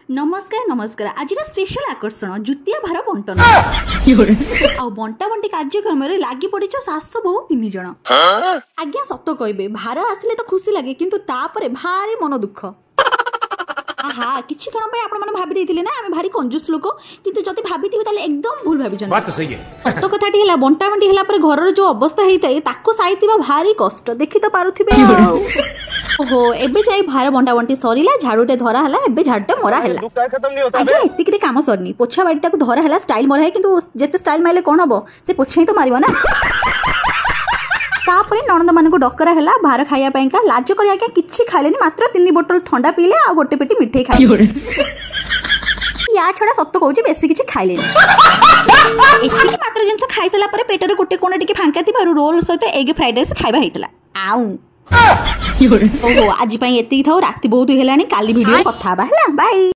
नमस्कार नमस्कार आज स्पेशल आकर्षण जुतिया भार बंटन आ बंटा बंटी कार्यक्रम लगी पड़ी सास बहु 3 जन। आज्ञा सत कहबे भार आसिले तो खुशी लगे किंतु तापरे भारी मन दुख। हाँ किछि क्षण पे आपण माने भाबी देथिले ना आमे भारी कंजूस लोक किंतु जति भाबिथिबे ताले एकदम भूल भाबी जन। बात सही है। सत कथाटी हला बंटा बंटी हला पर घरर जो अवस्था हेइताय ताको साइतिबा भारी कष्ट देखि तो पारुथिबे। ओहो एबे जाई भार बंटा बंटी सरीला झाड़ूटे धरा हला एबे झाड़ूटे मरा हला खत्म नहीं होता बे एतिक रे काम सरनी पोछा बाडीटा को धरा हला स्टाइल मरा है किंतु जेते स्टाइल माइले कोन हबो से पोछा ही तो मारिबो ना। तापरे ननद मान को डकरा है बाहर खाया का लाज कर आज्ञा किछि खाइलेनी मात्र 3 बोतल ठंडा पीले आ गोटे पेटी मिठाई खाइले या छड़ा सत्य कहूँ बेसी किछि खाइलेनी एतिक मात्र जिनस खाई सला परे पेटर गोटे कोण टिके फांका थिबारु रोल सहित एग फ्राइड राइस खाइबा हेतला आउ ओहो आज पई एतिक थाउ राति बहुत हेलानी काली वीडियो कथा बा हला बाय।